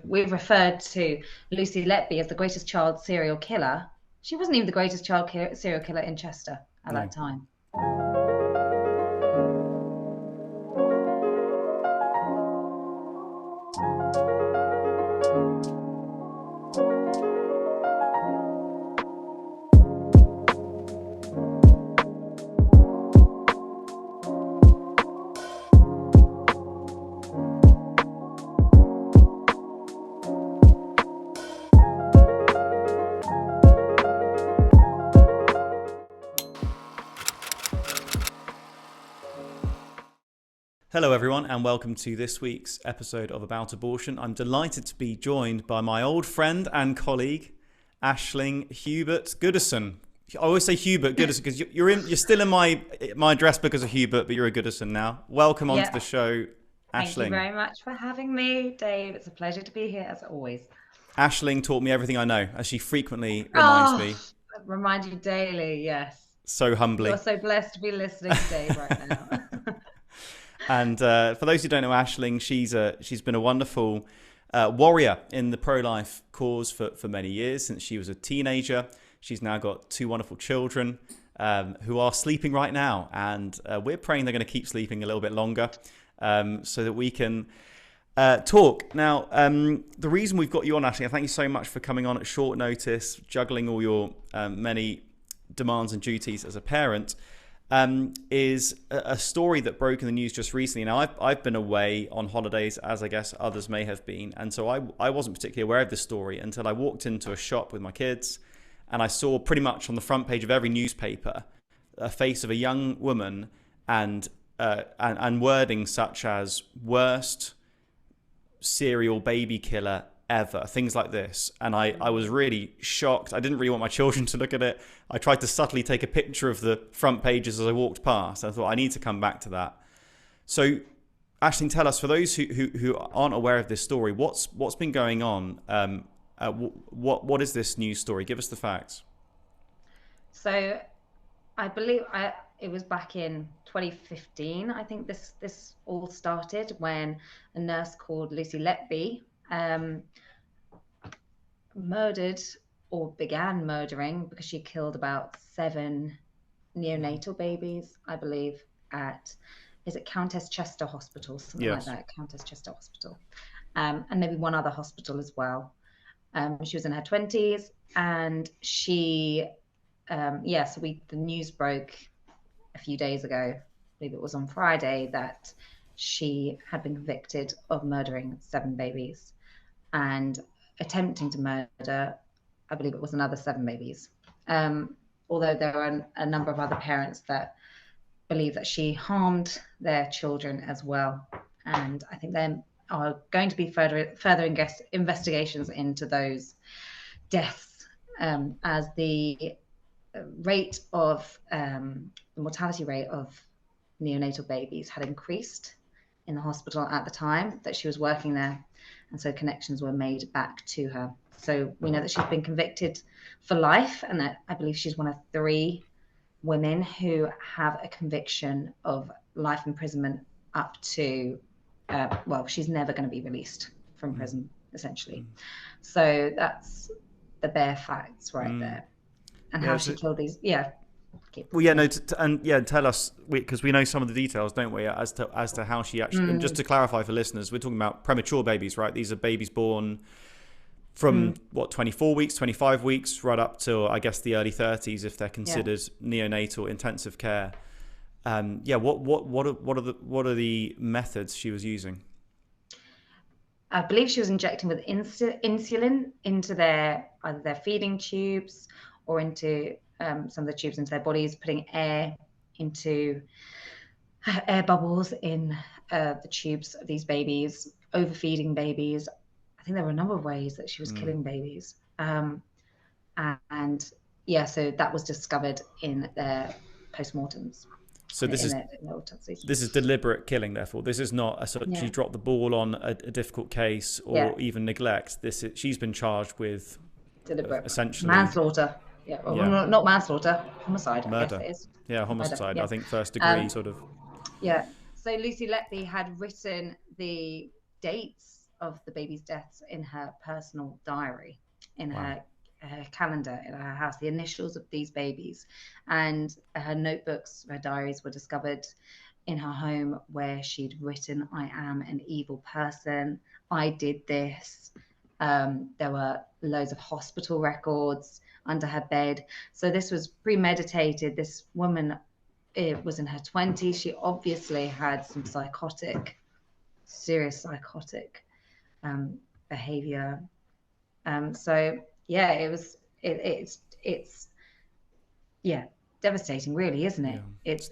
we've referred to Lucy Letby as the greatest child serial killer. She wasn't even the greatest child serial killer in Chester at that time. Hello everyone and welcome to this week's episode of About Abortion. I'm delighted to be joined by my old friend and colleague, Aisling Goodison. I always say Hubert Goodison because you're still in my address book as a Hubert, but you're a Goodison now. Welcome onto the show, Aisling. Thank you very much for having me, Dave. It's a pleasure to be here as always. Aisling taught me everything I know, as she frequently reminds me. I remind you daily, yes. So humbly. You're so blessed to be listening to Dave right now. And for those who don't know Aisling, she's been a wonderful warrior in the pro-life cause for many years since she was a teenager. She's now got two wonderful children who are sleeping right now, and we're praying they're going to keep sleeping a little bit longer so that we can talk. Now, the reason we've got you on, Aisling, thank you so much for coming on at short notice, juggling all your many demands and duties as a parent. Is a story that broke in the news just recently. Now, I've been away on holidays, as I guess others may have been, and so I wasn't particularly aware of this story until I walked into a shop with my kids, and I saw pretty much on the front page of every newspaper a face of a young woman and wording such as "worst serial baby killer ever," things like this. And I was really shocked. I didn't really want my children to look at it. I tried to subtly take a picture of the front pages as I walked past. I thought I need to come back to that. So Aisling, tell us, for those who aren't aware of this story, what's been going on? What is this news story? Give us the facts. So I believe it was back in 2015. I think this all started when a nurse called Lucy Letby murdered or began murdering, because she killed about 7 neonatal babies, I believe, is it Countess Chester Hospital, something like that, Countess Chester Hospital, and maybe one other hospital as well. She was in her 20s, and she, the news broke a few days ago, I believe it was on Friday, that she had been convicted of murdering 7 babies and attempting to murder, I believe it was another 7 babies. Although there are a number of other parents that believe that she harmed their children as well. And I think there are going to be further investigations into those deaths, as the rate of the mortality rate of neonatal babies had increased in the hospital at the time that she was working there, and so connections were made back to her. So we know that she's been convicted for life, and that I believe she's one of 3 women who have a conviction of life imprisonment up to she's never going to be released from prison, essentially. So that's the bare facts right there, and how she killed these. Tell us, because we know some of the details, don't we, as to how she actually. And just to clarify for listeners, we're talking about premature babies, right? These are babies born from 24 weeks, 25 weeks, right up to, I guess, the early 30s if they're considered neonatal intensive care. What are the methods she was using? I believe she was injecting with insulin into either their feeding tubes or into some of the tubes into their bodies, putting air bubbles in the tubes of these babies, overfeeding babies. I think there were a number of ways that she was killing babies. So that was discovered in their postmortems. So this is deliberate killing, therefore. This is not she dropped the ball on a difficult case or even neglect. She's been charged with deliberate essentially manslaughter. Not manslaughter, homicide. Murder. I guess it is. Yeah, homicide. I think first degree sort of. Yeah. So Lucy Letby had written the dates of the baby's deaths in her personal diary, in Wow. her calendar in her house, the initials of these babies. And her notebooks, her diaries were discovered in her home, where she'd written, "I am an evil person. I did this." There were loads of hospital records under her bed. So this was premeditated. This woman, it was in her 20s. She obviously had some serious psychotic behavior. So yeah, it's yeah, devastating, really, isn't it? Yeah. It's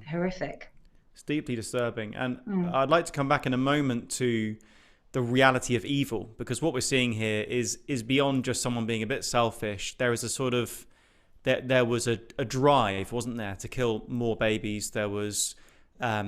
horrific. It's deeply disturbing. And I'd like to come back in a moment to the reality of evil, because what we're seeing here is beyond just someone being a bit selfish. There is a sort of there was a drive, wasn't there, to kill more babies. There was as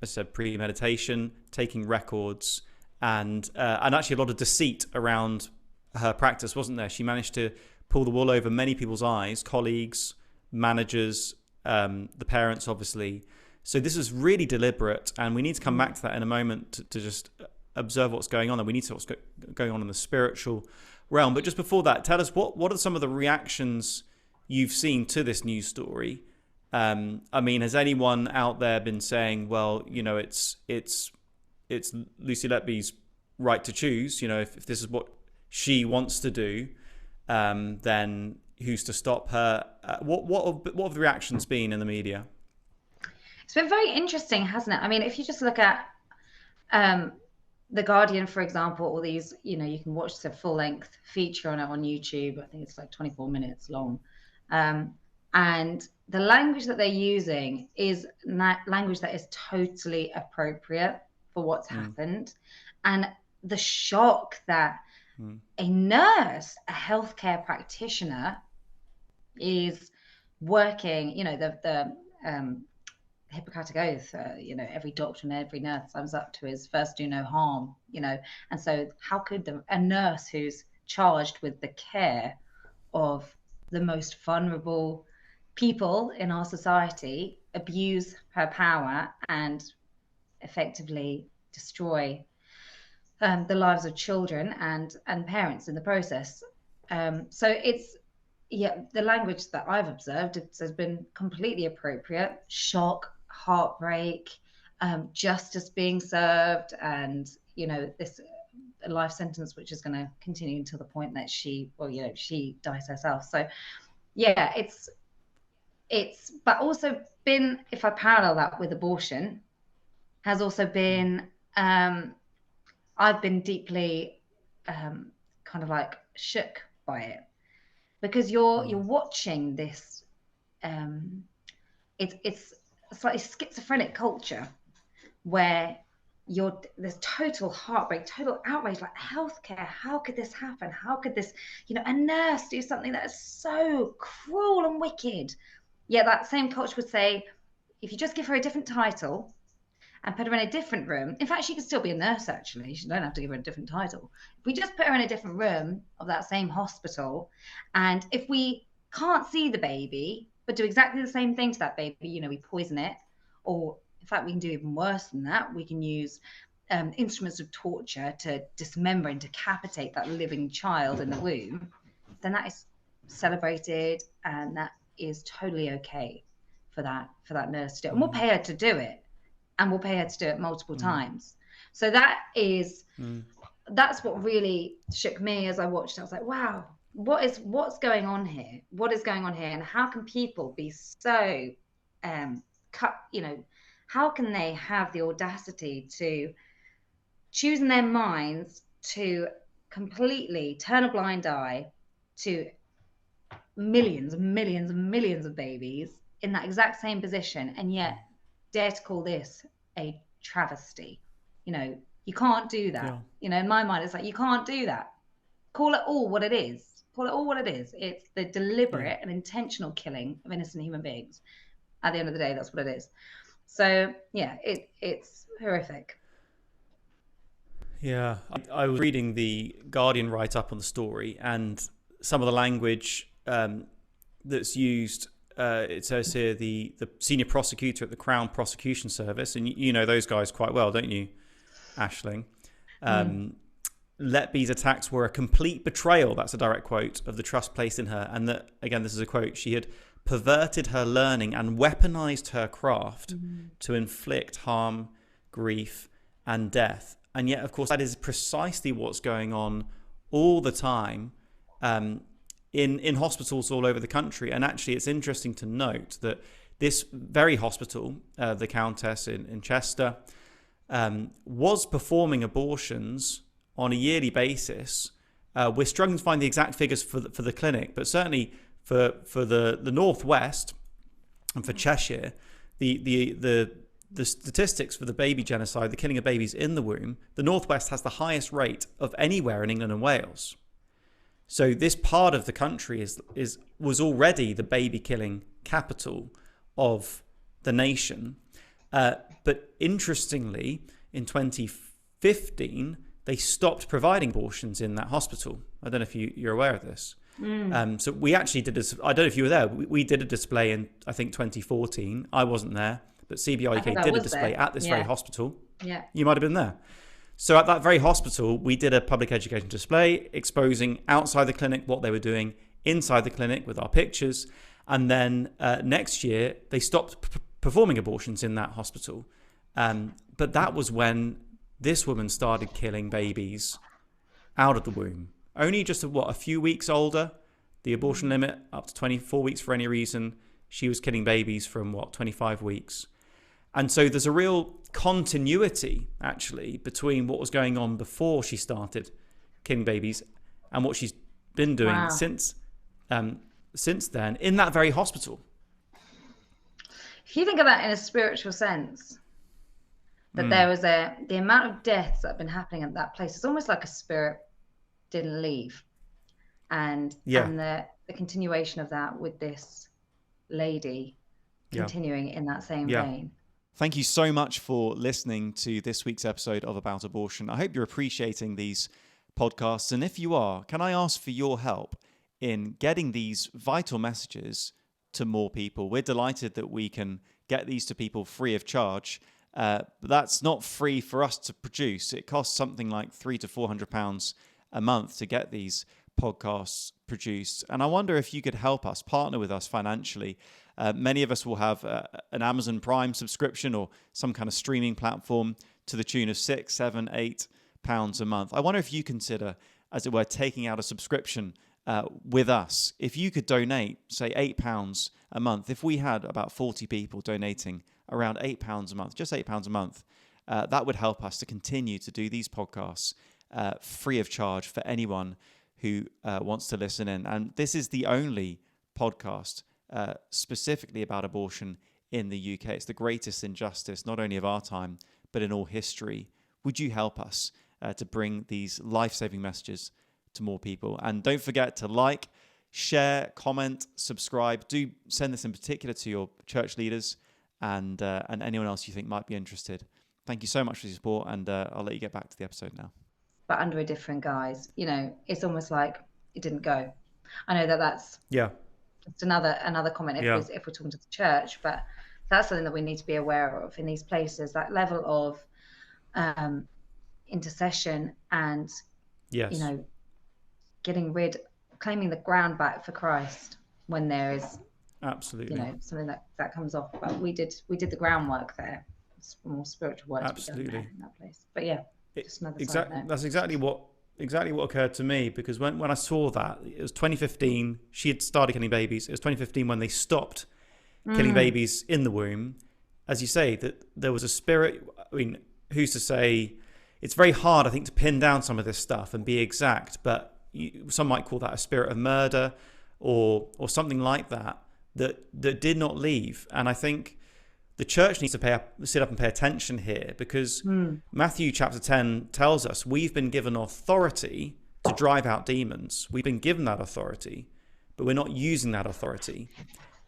I said, premeditation, taking records, and actually a lot of deceit around her practice, wasn't there? She managed to pull the wool over many people's eyes, colleagues, managers, the parents, obviously. So this is really deliberate, and we need to come back to that in a moment to just observe what's going on, and we need to know what's going on in the spiritual realm. But just before that, tell us what are some of the reactions you've seen to this news story? I mean, has anyone out there been saying, well, you know, it's Lucy Letby's right to choose, you know, if this is what she wants to do, then who's to stop her? What have the reactions been in the media? It's been very interesting, hasn't it? I mean, if you just look at The Guardian, for example, all these, you know, you can watch the full-length feature on it on YouTube. I think it's like 24 minutes long. And the language that they're using is language that is totally appropriate for what's happened. And the shock that a nurse, a healthcare practitioner, is working, you know, the Hippocratic Oath, you know, every doctor and every nurse signs up to his first do no harm, you know. And so how could a nurse who's charged with the care of the most vulnerable people in our society abuse her power and effectively destroy the lives of children and parents in the process? So it's, yeah, the language that I've observed has been completely appropriate. Shock, heartbreak, justice being served, and, you know, this life sentence which is going to continue until the point that she dies herself. So yeah, it's but also been, if I parallel that with abortion, has also been I've been deeply kind of like shook by it, because you're watching this it's a slightly schizophrenic culture where there's total heartbreak, total outrage, like healthcare, how could this happen? How could this, you know, a nurse do something that is so cruel and wicked? Yet that same culture would say, if you just give her a different title and put her in a different room, in fact, she could still be a nurse, actually, she don't have to give her a different title. If we just put her in a different room of that same hospital, and if we can't see the baby but do exactly the same thing to that baby, you know, we poison it, or in fact we can do even worse than that, we can use instruments of torture to dismember and decapitate that living child in the womb, then that is celebrated, and that is totally okay for that nurse to do it. And we'll pay her to do it, and we'll pay her to do it multiple times. So that is that's what really shook me as I watched. I was like, wow, what's going on here? What is going on here? And how can people be so you know, how can they have the audacity to choose in their minds to completely turn a blind eye to millions and millions and millions of babies in that exact same position, and yet dare to call this a travesty? You know, you can't do that. Yeah. You know, in my mind, it's like, you can't do that. Call it all what it is. Call it all what it is. It's the deliberate and intentional killing of innocent human beings. At the end of the day, that's what it is. So yeah, it's horrific. Yeah, I was reading the Guardian write-up on the story, and some of the language that's used. It says here the senior prosecutor at the Crown Prosecution Service, and you know those guys quite well, don't you, Aisling? Letby's attacks were a complete betrayal, that's a direct quote, of the trust placed in her. And that, again, this is a quote, she had perverted her learning and weaponized her craft to inflict harm, grief, and death. And yet, of course, that is precisely what's going on all the time in hospitals all over the country. And actually, it's interesting to note that this very hospital, the Countess in Chester, was performing abortions on a yearly basis. We're struggling to find the exact figures for the clinic, but certainly for the Northwest and for Cheshire, the statistics for the baby genocide, the killing of babies in the womb, the Northwest has the highest rate of anywhere in England and Wales. So this part of the country was already the baby killing capital of the nation. But interestingly, in 2015, they stopped providing abortions in that hospital. I don't know if you're aware of this. So we actually did I don't know if you were there. We did a display in, I think, 2014. I wasn't there, but CBRUK did a display at this very hospital. Yeah. You might have been there. So at that very hospital, we did a public education display exposing outside the clinic what they were doing inside the clinic with our pictures. And then next year, they stopped performing abortions in that hospital. But that was when this woman started killing babies out of the womb. Only just a few weeks older, the abortion limit up to 24 weeks for any reason. She was killing babies from 25 weeks. And so there's a real continuity, actually, between what was going on before she started killing babies and what she's been doing since then in that very hospital. If you think of that in a spiritual sense, that there was the amount of deaths that have been happening at that place, it's almost like a spirit didn't leave. And the continuation of that with this lady continuing in that same vein. Thank you so much for listening to this week's episode of About Abortion. I hope you're appreciating these podcasts. And if you are, can I ask for your help in getting these vital messages to more people? We're delighted that we can get these to people free of charge. But that's not free for us to produce. It costs something like £300 to £400 a month to get these podcasts produced. And I wonder if you could help us, partner with us financially. Many of us will have an Amazon Prime subscription or some kind of streaming platform to the tune of £6, £7, £8 a month. I wonder if you consider, as it were, taking out a subscription with us. If you could donate, say, £8 a month, if we had about 40 people donating around £8 a month, just £8 a month, that would help us to continue to do these podcasts free of charge for anyone who wants to listen in. And this is the only podcast specifically about abortion in the UK. It's the greatest injustice, not only of our time, but in all history. Would you help us to bring these life-saving messages to more people? And don't forget to like, share, comment, subscribe. Do send this in particular to your church leaders and anyone else you think might be interested. Thank you so much for your support, and I'll let you get back to the episode now. But under a different guise, it's almost like it didn't go. I know that's just another comment if we're talking to the church, but that's something that we need to be aware of in these places. That level of intercession and claiming the ground back for Christ when there is absolutely something that comes off. But we did the groundwork there. It's more spiritual work absolutely to be done there in that place. But just another that's exactly what occurred to me, because when I saw that, it was 2015. She had started killing babies. It was 2015 when they stopped killing babies in the womb. As you say, that there was a spirit. I mean, who's to say? It's very hard, I think, to pin down some of this stuff and be exact, but some might call that a spirit of murder or something like that did not leave. And I think the church needs to sit up and pay attention here, because Matthew chapter 10 tells us we've been given authority to drive out demons. We've been given that authority, but we're not using that authority.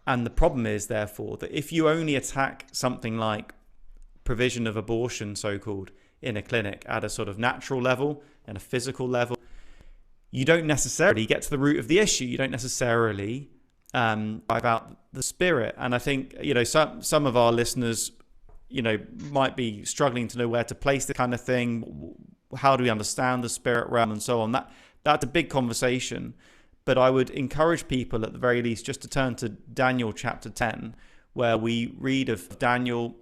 And the problem is, therefore, that if you only attack something like provision of abortion, so-called, in a clinic at a sort of natural level and a physical level, you don't necessarily get to the root of the issue. You don't necessarily drive out the spirit. And I think, some of our listeners, might be struggling to know where to place this kind of thing. how do we understand the spirit realm and so on. That's a big conversation. But I would encourage people at the very least just to turn to Daniel chapter 10, where we read of Daniel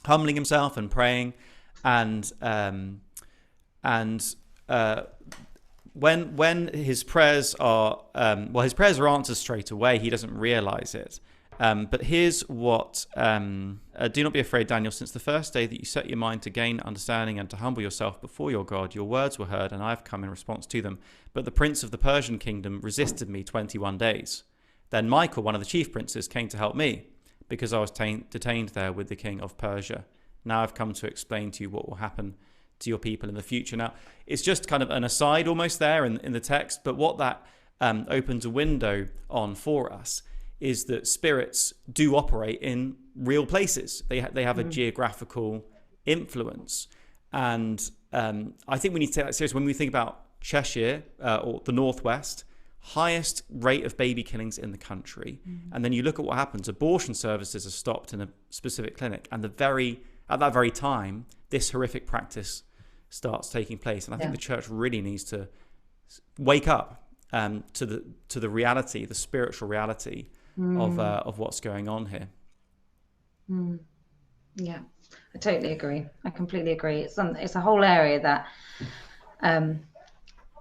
humbling himself and praying, and when his prayers are his prayers are answered straight away. He doesn't realize it. But here's what: do not be afraid, Daniel, since the first day that you set your mind to gain understanding and to humble yourself before your God, your words were heard, and I have come in response to them. But the prince of the Persian kingdom resisted me 21 days. Then Michael, one of the chief princes, came to help me, because I was detained there with the king of Persia. Now I've come to explain to you what will happen to your people in the future. Now, it's just kind of an aside almost there in the text, but what that opens a window on for us is that spirits do operate in real places. They have a geographical influence. And I think we need to take that seriously. When we think about Cheshire or the Northwest, highest rate of baby killings in the country. And then you look at what happens. Abortion services are stopped in a specific clinic. And at that very time, this horrific practice starts taking place. And I think the church really needs to wake up to the reality, the spiritual reality of what's going on here. Yeah, I totally agree. I completely agree. It's a whole area that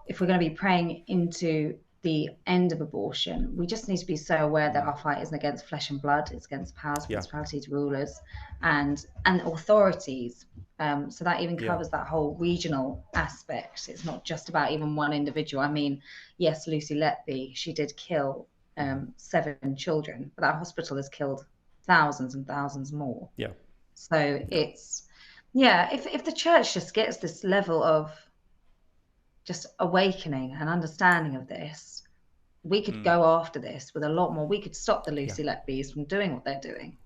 if we're going to be praying into the end of abortion, we just need to be so aware that our fight isn't against flesh and blood. It's against powers, principalities, rulers, and authorities. So that even covers that whole regional aspect. It's not just about even one individual. I mean, yes, Lucy Letby, she did kill 7 children, but that hospital has killed thousands and thousands more. So it's if the church just gets this level of just awakening and understanding of this, we could go after this with a lot more. We could stop the Lucy Letbys from doing what they're doing.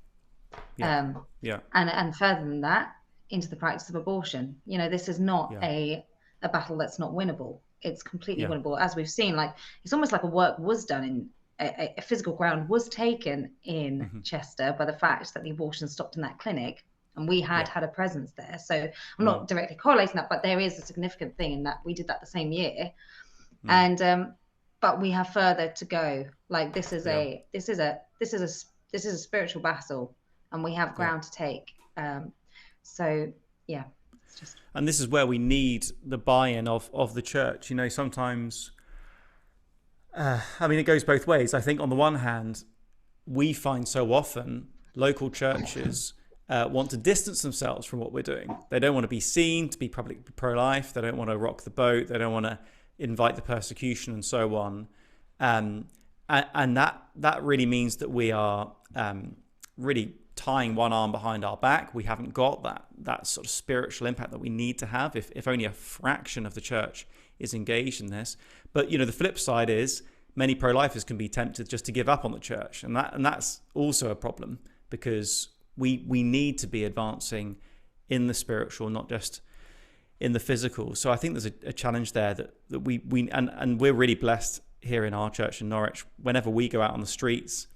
And further than that, into the practice of abortion. You know, this is not a battle that's not winnable. It's completely winnable. As we've seen, like, it's almost like a work was done in a physical ground was taken in Chester by the fact that the abortion stopped in that clinic, and we had a presence there. So I'm not directly correlating that, but there is a significant thing in that we did that the same year. And but we have further to go. Like, this is a spiritual battle, and we have ground to take. So it's just. And this is where we need the buy-in of the church. You know, sometimes, I mean, it goes both ways. I think on the one hand, we find so often local churches want to distance themselves from what we're doing. They don't want to be seen to be publicly pro-life. They don't want to rock the boat. They don't want to invite the persecution and so on. And that really means that we are really tying one arm behind our back. We haven't got that sort of spiritual impact that we need to have if only a fraction of the church is engaged in this. But, you know, the flip side is many pro-lifers can be tempted just to give up on the church. And that's also a problem, because we need to be advancing in the spiritual, not just in the physical. So I think there's a challenge there that we and we're really blessed here in our church in Norwich. Whenever we go out on the streets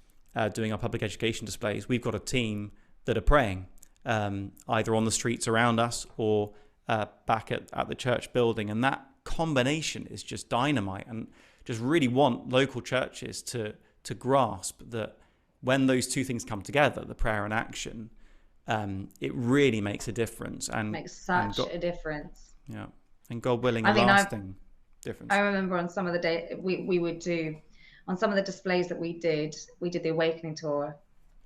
doing our public education displays, we've got a team that are praying, either on the streets around us or back at the church building. And that combination is just dynamite, and just really want local churches to grasp that when those two things come together, the prayer and action, it really makes a difference. And makes such a difference. Yeah. And God willing, a lasting difference. I remember on some of the day we would do, on some of the displays that we did the Awakening tour,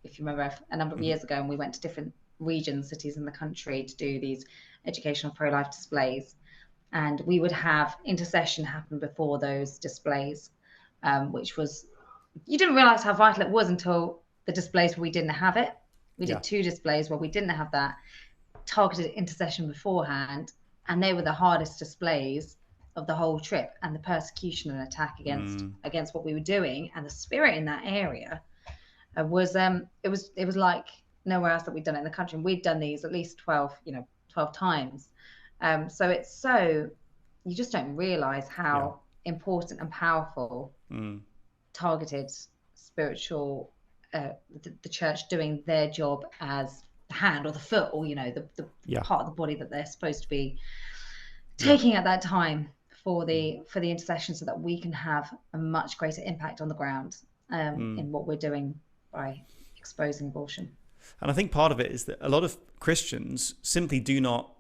if you remember, a number of years ago, and we went to different regions, cities in the country to do these educational pro-life displays. And we would have intercession happen before those displays, which was, you didn't realize how vital it was until the displays where we didn't have it. We did 2 displays where we didn't have that targeted intercession beforehand, and they were the hardest displays of the whole trip, and the persecution and attack against what we were doing, and the spirit in that area was it was like nowhere else that we'd done it in the country. And we'd done these at least 12 times. So you just don't realize how important and powerful targeted spiritual, the church doing their job as the hand or the foot, or the part of the body that they're supposed to be taking at that time for the intercession, so that we can have a much greater impact on the ground in what we're doing by exposing abortion. And I think part of it is that a lot of Christians simply do not,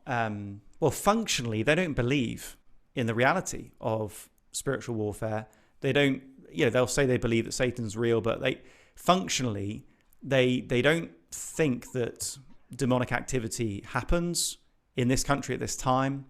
functionally, they don't believe in the reality of spiritual warfare. They don't, they'll say they believe that Satan's real, but they don't think that demonic activity happens in this country at this time.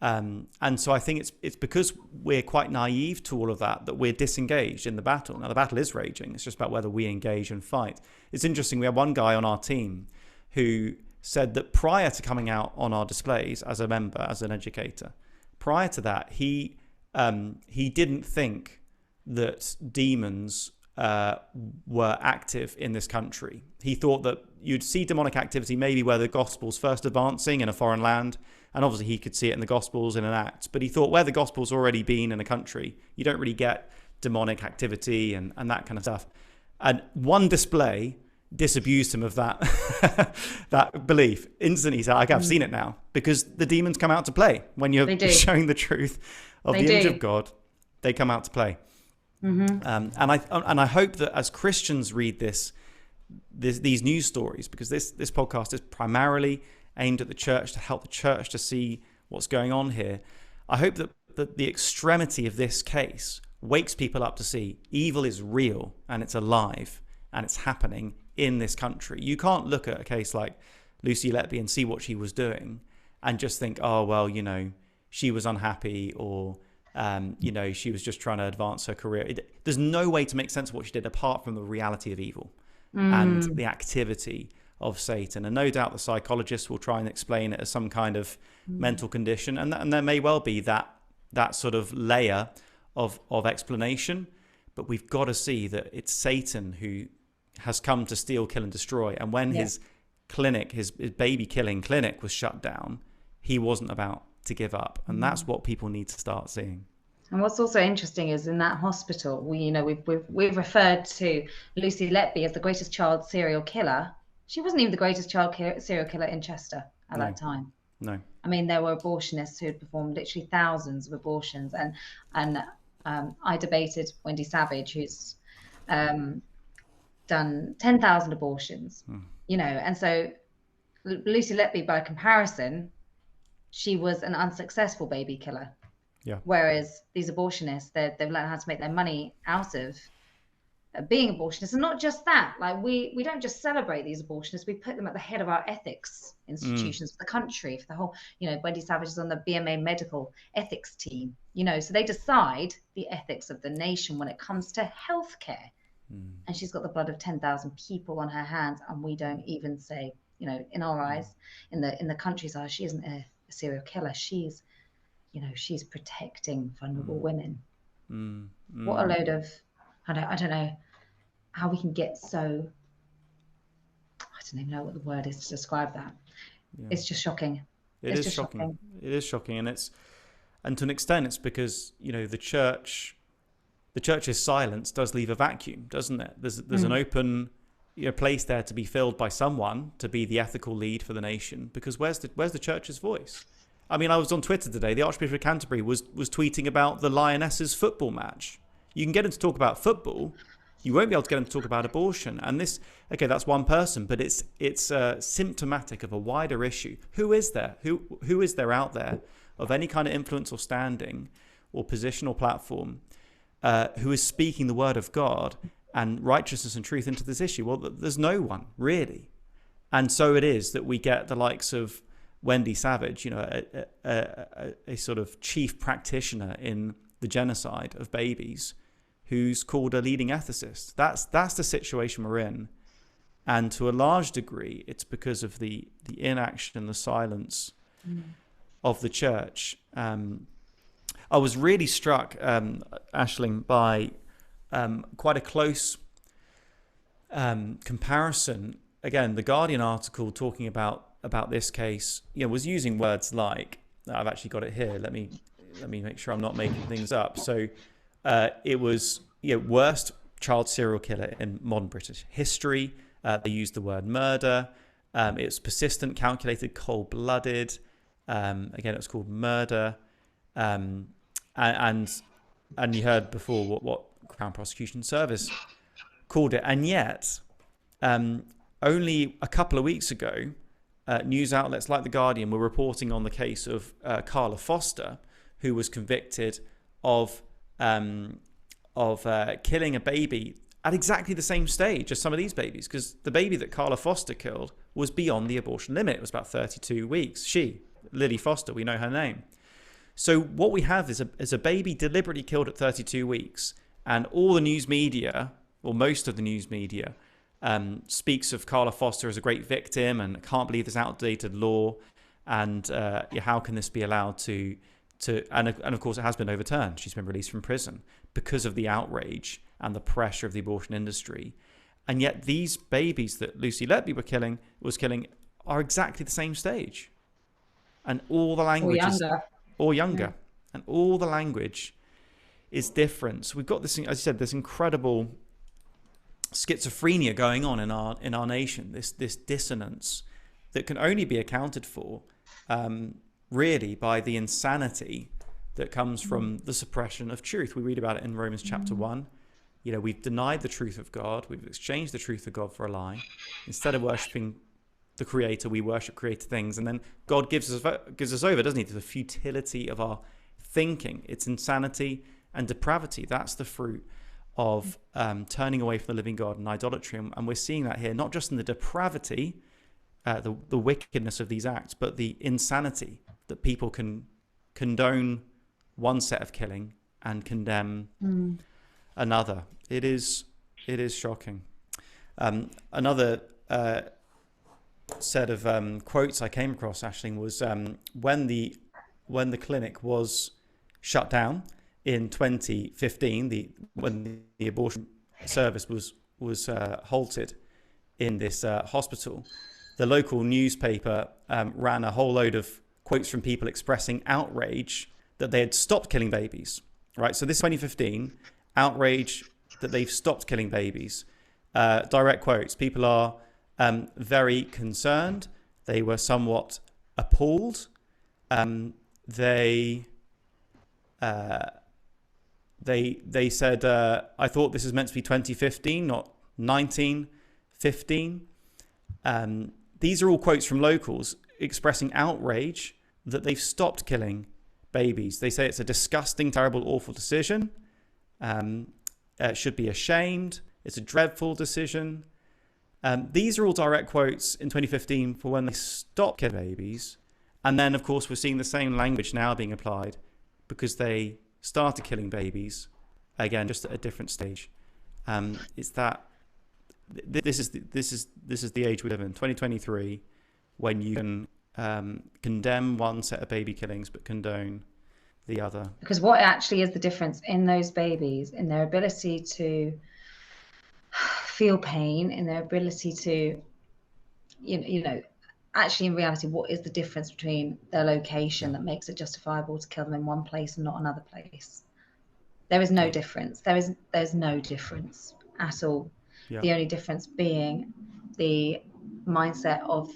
And so I think it's because we're quite naive to all of that we're disengaged in the battle. Now, the battle is raging. It's just about whether we engage and fight. It's interesting. We had one guy on our team who said that prior to coming out on our displays as a member, as an educator, prior to that, he didn't think that demons were active in this country. He thought that you'd see demonic activity maybe where the gospel's first advancing in a foreign land. And obviously he could see it in the Gospels in an Acts. But he thought where the Gospel's already been in a country, you don't really get demonic activity and that kind of stuff. And one display disabused him of that that belief. Instantly he said, I've seen it now. Because the demons come out to play. When you're showing the truth of the image of God, they come out to play. And I hope that as Christians read these news stories, because this podcast is primarily aimed at the church, to help the church to see what's going on here. I hope that the extremity of this case wakes people up to see evil is real and it's alive and it's happening in this country. You can't look at a case like Lucy Letby and see what she was doing and just think, oh, well, she was unhappy, or, she was just trying to advance her career. There's no way to make sense of what she did apart from the reality of evil and the activity of Satan. And no doubt the psychologists will try and explain it as some kind of mental condition, and there may well be that sort of layer of explanation, but we've got to see that it's Satan who has come to steal, kill and destroy. And when his clinic, his baby killing clinic, was shut down, he wasn't about to give up, and that's what people need to start seeing. And what's also interesting is in that hospital, we've referred to Lucy Letby as the greatest child serial killer. She wasn't even the greatest child serial killer in Chester at that time. No. I mean, there were abortionists who had performed literally thousands of abortions. And I debated Wendy Savage, who's done 10,000 abortions, and so Lucy Letby, by comparison, she was an unsuccessful baby killer. Yeah. Whereas these abortionists, they've learned how to make their money out of being abortionists. And not just that, like we don't just celebrate these abortionists, we put them at the head of our ethics institutions for the country, for the whole, Wendy Savage is on the BMA medical ethics team, so they decide the ethics of the nation when it comes to healthcare. And she's got the blood of 10,000 people on her hands, and we don't even say, in our eyes, in the country's eyes, she isn't a serial killer. She's protecting vulnerable women. What a load of, I don't know how we can get so, I don't even know what the word is to describe that. It's just shocking. It is shocking. It is shocking. And to an extent it's because, the church's silence does leave a vacuum, doesn't it? There's an open place there to be filled by someone to be the ethical lead for the nation, because where's the church's voice? I mean, I was on Twitter today. The Archbishop of Canterbury was tweeting about the Lionesses football match. You can get him to talk about football. You won't be able to get him to talk about abortion. And that's one person, but it's symptomatic of a wider issue. Who is there? Who is there out there of any kind of influence or standing or position or platform who is speaking the word of God and righteousness and truth into this issue? Well, there's no one, really. And so it is that we get the likes of Wendy Savage, a sort of chief practitioner in the genocide of babies, who's called a leading ethicist. That's the situation we're in. And to a large degree, it's because of the inaction, the silence of the church. I was really struck, Aisling, by quite a close comparison. Again, the Guardian article talking about this case, was using words like, I've actually got it here. Let me make sure I'm not making things up. So it was, worst child serial killer in modern British history. They used the word murder. It was persistent, calculated, cold-blooded. Again, it was called murder. And you heard before what Crown Prosecution Service called it. And yet, only a couple of weeks ago, news outlets like The Guardian were reporting on the case of Carla Foster, who was convicted of killing a baby at exactly the same stage as some of these babies, because the baby that Carla Foster killed was beyond the abortion limit. It was about 32 weeks. She, Lily Foster, we know her name. So what we have is a baby deliberately killed at 32 weeks, and all the news media, or most of the news media, speaks of Carla Foster as a great victim, and can't believe this outdated law, and how can this be allowed to and of course it has been overturned. She's been released from prison because of the outrage and the pressure of the abortion industry. And yet these babies that Lucy Letby was killing are exactly the same stage, and all the language or younger, and all the language is different. So we've got this, as I said, this incredible schizophrenia going on in our nation, this dissonance that can only be accounted for really by the insanity that comes from the suppression of truth. We read about it in Romans chapter 1. We've denied the truth of God. We've exchanged the truth of God for a lie. Instead of worshipping the Creator, we worship created things, and then God gives us over, doesn't he, to the futility of our thinking. It's insanity and depravity. That's the fruit of turning away from the living God and idolatry, and we're seeing that here, not just in the depravity, the wickedness of these acts, but the insanity that people can condone one set of killing and condemn another. It is shocking. Another set of quotes I came across, Aisling, was when the clinic was shut down in 2015, when the abortion service was halted in this hospital, the local newspaper ran a whole load of quotes from people expressing outrage that they had stopped killing babies. Right, so this is 2015, outrage that they've stopped killing babies. Direct quotes: people are very concerned. They were somewhat appalled. They said, I thought this is meant to be 2015, not 1915. These are all quotes from locals expressing outrage that they've stopped killing babies. They say it's a disgusting, terrible, awful decision. Should be ashamed. It's a dreadful decision. These are all direct quotes in 2015 for when they stopped killing babies. And then, of course, we're seeing the same language now being applied because they started killing babies, again, just at a different stage. It's that this is the age we live in, 2023, when you can condemn one set of baby killings but condone the other. Because what actually is the difference in those babies, in their ability to feel pain, in their ability to, actually in reality, what is the difference between their location that makes it justifiable to kill them in one place and not another place? There is no difference. There's no difference at all. Yeah. The only difference being the mindset of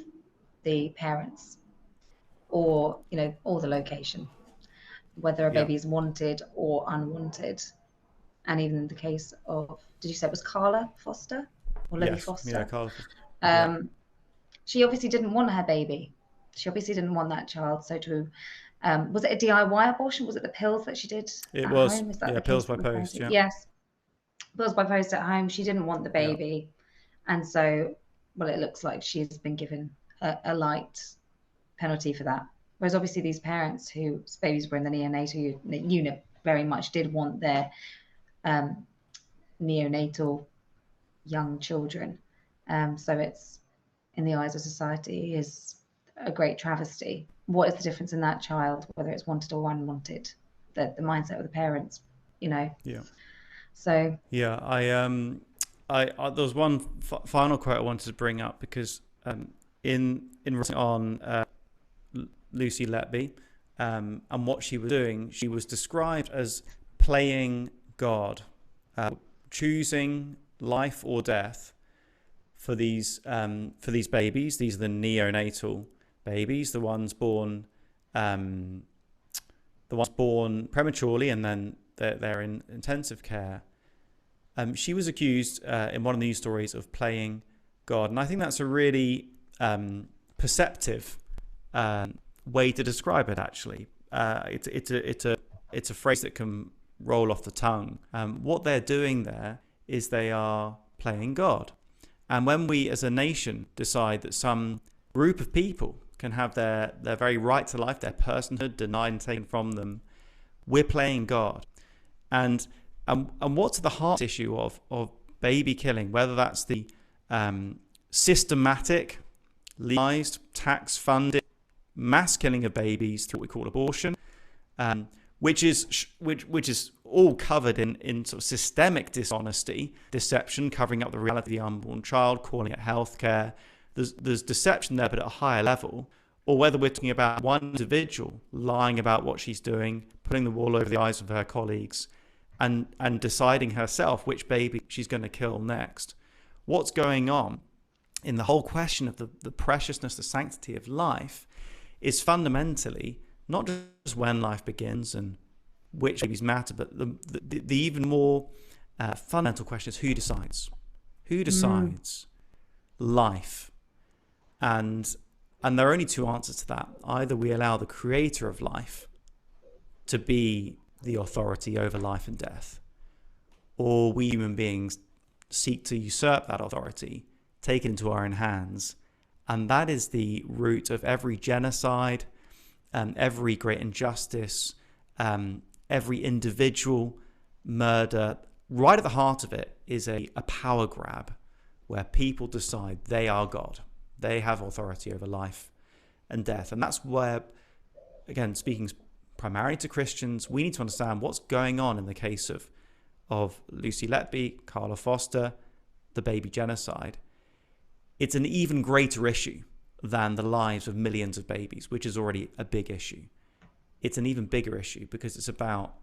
the parents, or the location, whether a baby is wanted or unwanted. And even in the case of, did you say it was Carla Foster or Lily Foster? Yeah, Carla Foster. She obviously didn't want her baby. She obviously didn't want that child. So was it a DIY abortion? Was it the pills that she did at was home? Is that pills by post. Yeah. Yes, pills by post at home. She didn't want the baby, and so it looks like she's been given a light penalty for that. Whereas obviously these parents whose babies were in the neonatal unit very much did want their neonatal young children. So it's, in the eyes of society, is a great travesty. What is the difference in that child, whether it's wanted or unwanted? The mindset of the parents, Yeah. So. Yeah, I there was one final quote I wanted to bring up because in writing on Lucy Letby and what she was doing, she was described as playing God, choosing life or death for these babies. These are the neonatal babies, the ones born the ones born prematurely and then they're in intensive care. She was accused in one of the news stories of playing God, and I think that's a really perceptive way to describe it. Actually, it's a phrase that can roll off the tongue. What they're doing there is they are playing God, and when we as a nation decide that some group of people can have their very right to life, their personhood denied and taken from them, we're playing God. And what's the heart issue of baby killing, whether that's the systematic, legalized, tax-funded mass killing of babies through what we call abortion, which is all covered in sort of systemic dishonesty, deception, covering up the reality of the unborn child, calling it healthcare. There's deception there, but at a higher level. Or whether we're talking about one individual lying about what she's doing, putting the wool over the eyes of her colleagues, and deciding herself which baby she's going to kill next. What's going on in the whole question of the preciousness, the sanctity of life is fundamentally not just when life begins and which babies matter, but the even more fundamental question is who decides? Who decides life? And there are only two answers to that. Either we allow the creator of life to be the authority over life and death, or we human beings seek to usurp that authority, take it into our own hands. And that is the root of every genocide, every great injustice, every individual murder. Right at the heart of it is a power grab where people decide they are God. They have authority over life and death. And that's where, again, speaking primarily to Christians, we need to understand what's going on in the case of Lucy Letby, Carla Foster, the baby genocide. It's an even greater issue than the lives of millions of babies, which is already a big issue. It's an even bigger issue because it's about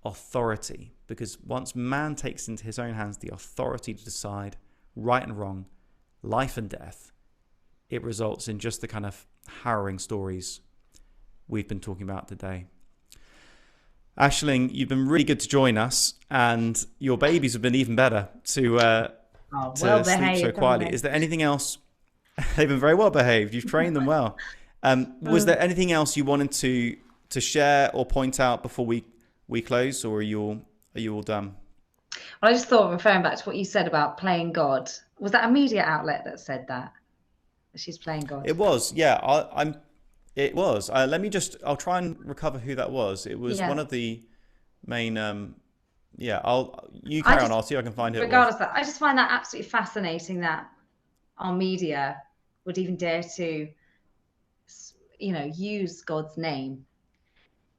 authority. Because once man takes into his own hands the authority to decide right and wrong, life and death, it results in just the kind of harrowing stories we've been talking about today. Aisling, you've been really good to join us, and your babies have been even better to sleep so quietly. Is there anything else? They've been very well behaved. You've trained them well. Was there anything else you wanted to share or point out before we close, or are you all done? Well, I just thought, referring back to what you said about playing God, was that a media outlet that said that she's playing God? It was, yeah. It was. I'll try and recover who that was. It was one of the main. You carry on. I'll see if I can find it. Regardless of that, I just find that absolutely fascinating that our media would even dare to, use God's name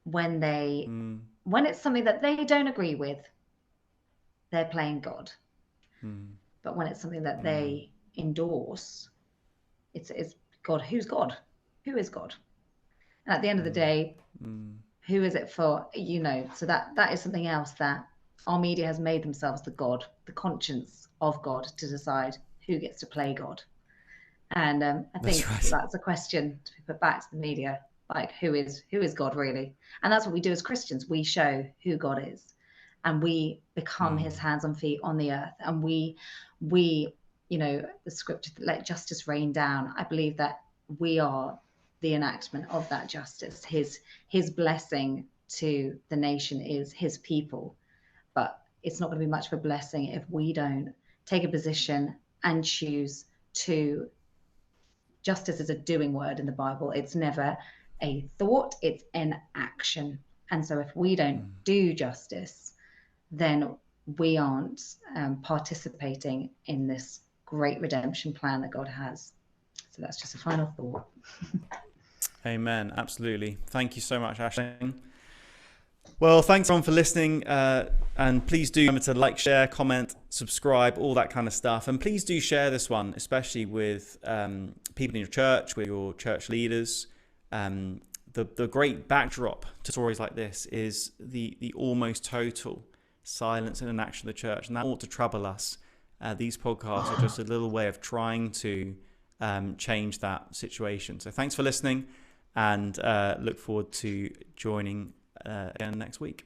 when it's something that they don't agree with. They're playing God. But when it's something that they endorse, it's God. Who's God? Who is God? And at the end of the day, who is it for? So that is something else that our media has made themselves the God, the conscience of God, to decide who gets to play God. And I think that's a question to be put back to the media, like who is God really? And that's what we do as Christians. We show who God is, and we become his hands and feet on the earth. And we the scripture, let justice rain down. I believe that we are the enactment of that justice. His blessing to the nation is his people, but it's not going to be much of a blessing if we don't take a position and choose to. Justice is a doing word in the Bible. It's never a thought, it's an action. And so if we don't do justice, then we aren't participating in this great redemption plan that God has. So that's just a final thought. Amen. Absolutely. Thank you so much, Aisling. Well, thanks everyone for listening. And please do remember to like, share, comment, subscribe, all that kind of stuff. And please do share this one, especially with people in your church, with your church leaders. The great backdrop to stories like this is the almost total silence and inaction of the church. And that ought to trouble us. These podcasts are just a little way of trying to change that situation. So thanks for listening. and look forward to joining again next week.